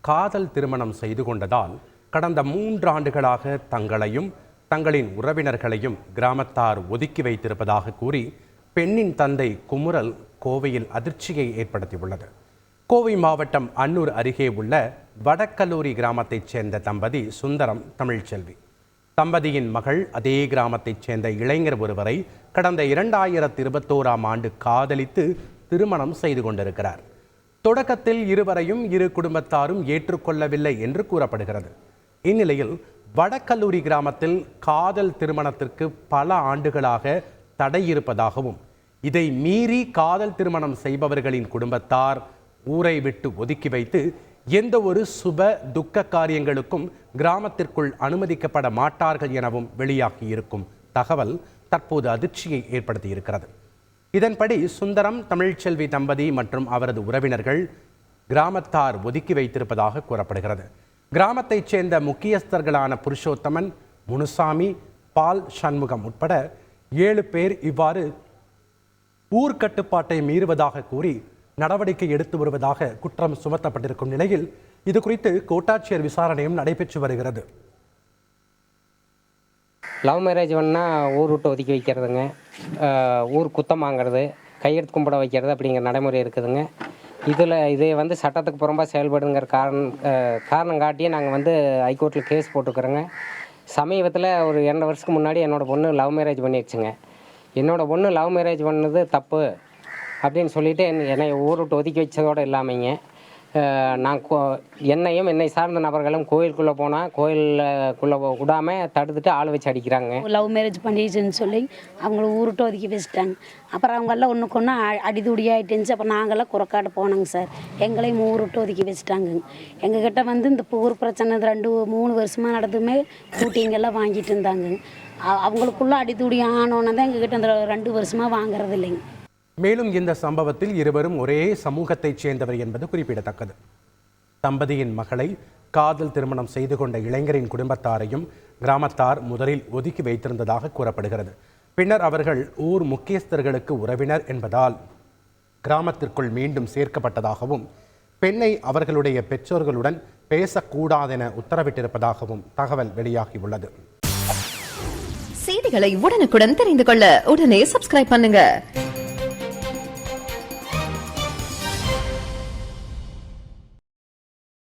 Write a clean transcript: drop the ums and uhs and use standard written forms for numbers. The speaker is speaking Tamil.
காதல் திருமணம் செய்து கொண்டதால் கடந்த 3 ஆண்டுகளாக தங்களையும் தங்களின் உறவினர்களையும் கிராமத்தார் ஒதுக்கி வைத்திருப்பதாக கூறி பெண்ணின் தந்தை குமுறல் கோவையில் அதிர்ச்சியை ஏற்படுத்தியுள்ளது. கோவை மாவட்டம் அன்னூர் அருகே உள்ள வடக்கல்லூரி கிராமத்தைச் சேர்ந்த தம்பதி சுந்தரம் தமிழ்ச்செல்வி. தம்பதியின் மகள் அதே கிராமத்தைச் சேர்ந்த இளைஞர் ஒருவரை கடந்த 2021ஆம் ஆண்டு காதலித்து திருமணம் செய்து கொண்டிருக்கிறார். தொடக்கத்தில் இருவரையும் இரு குடும்பத்தாரும் ஏற்றுக்கொள்ளவில்லை என்று கூறப்படுகிறது. இந்நிலையில் வடக்கல்லூரி கிராமத்தில் காதல் திருமணத்திற்கு பல ஆண்டுகளாக தடை இருப்பதாகவும் இதை மீறி காதல் திருமணம் செய்பவர்களின் குடும்பத்தார் ஊரை விட்டு ஒதுக்கி வைத்து எந்த ஒரு சுப துக்க காரியங்களுக்கும் கிராமத்திற்குள் அனுமதிக்கப்பட மாட்டார்கள் எனவும் வெளியாகியிருக்கும் தகவல் தற்போது அதிர்ச்சியை ஏற்படுத்தியிருக்கிறது. இதன்படி சுந்தரம் தமிழ்ச்செல்வி தம்பதி மற்றும் அவரது உறவினர்கள் கிராமத்தார் ஒதுக்கி வைத்திருப்பதாக கூறப்படுகிறது. கிராமத்தைச் சேர்ந்த முக்கியஸ்தர்களான புருஷோத்தமன், முனுசாமி, பால் சண்முகம் உட்பட 7 பேர் இவ்வாறு ஊர்க்கட்டுப்பாட்டை மீறுவதாக கூறி நடவடிக்கை எடுத்து வருவதாக குற்றம் சுமத்தப்பட்டிருக்கும் நிலையில் இது குறித்து கோட்டாட்சியர் விசாரணையும் நடைபெற்று வருகிறது. லவ் மேரேஜ் பண்ணால் ஊர் விட்டு ஒதுக்கி வைக்கிறதுங்க, ஊர் குத்தம் வாங்கிறது, கையெழுத்து கும்பிட வைக்கிறது அப்படிங்கிற நடைமுறை இருக்குதுங்க. இதை சட்டத்துக்கு புறம்பாக செயல்படுங்கிற காரணம் காட்டியே நாங்கள் ஹைகோர்ட்டில் கேஸ் போட்டுக்கிறோங்க. சமீபத்தில் ஒரு 2 வருஷத்துக்கு முன்னாடி என்னோடய பொண்ணு லவ் மேரேஜ் பண்ணிடுச்சுங்க. என்னோடய பொண்ணு லவ் மேரேஜ் பண்ணது தப்பு அப்படின்னு சொல்லிவிட்டு என்னை ஊர் விட்டு ஒதுக்கி வச்சதோடு இல்லாமங்க, நான் என்னையும் என்னை சார்ந்த நபர்களும் கோயிலுக்குள்ளே போனால் கோயிலுக்குள்ளே விடாமல் தடுத்துட்டு ஆள் வச்சு அடிக்கிறாங்க. லவ் மேரேஜ் பண்ணிடுச்சுன்னு சொல்லி அவங்கள ஊருட்டு ஒதுக்கி வச்சுட்டாங்க. அப்புறம் அவங்கெல்லாம் ஒன்றுக்கு ஒன்று அடிதுடியாகிட்டுருந்துச்சு. அப்புறம் நாங்கள்லாம் குறக்காட்டு போனோங்க சார். எங்களையும் ஊருட்டு ஒதுக்கி வச்சுட்டாங்க. எங்ககிட்ட இந்த ஊர் பிரச்சனை 2-3 வருஷமாக நடந்துமே கூட்டிங்கெல்லாம் வாங்கிட்டு இருந்தாங்க. அவங்களுக்குள்ளே அடிதுடி ஆனோன்னு தான் எங்ககிட்ட அந்த 2 வருஷமாக வாங்குறது இல்லைங்க. மேலும் இந்த சம்பவத்தில் இருவரும் ஒரே சமூகத்தைச் சேர்ந்தவர் என்பது குறிப்பிடத்தக்கது. தம்பதியின் மகளை காதல் திருமணம் செய்து கொண்ட இளைஞரின் குடும்பத்தாரையும் கிராமத்தார் முதலில் ஒதுக்கி வைத்திருந்ததாக கூறப்படுகிறது. பின்னர் அவர்கள் ஊர் முக்கியஸ்தர்களுக்கு உறவினர் என்பதால் கிராமத்திற்குள் மீண்டும் சேர்க்கப்பட்டதாகவும் பெண்ணை அவர்களுடைய பெற்றோர்களுடன் பேசக்கூடாதென உத்தரவிட்டிருப்பதாகவும் தகவல் வெளியாகியுள்ளது. செய்திகளை உடனுக்குடன் தெரிந்து கொள்ள உடனே சப்ஸ்கிரைப் பண்ணுங்க.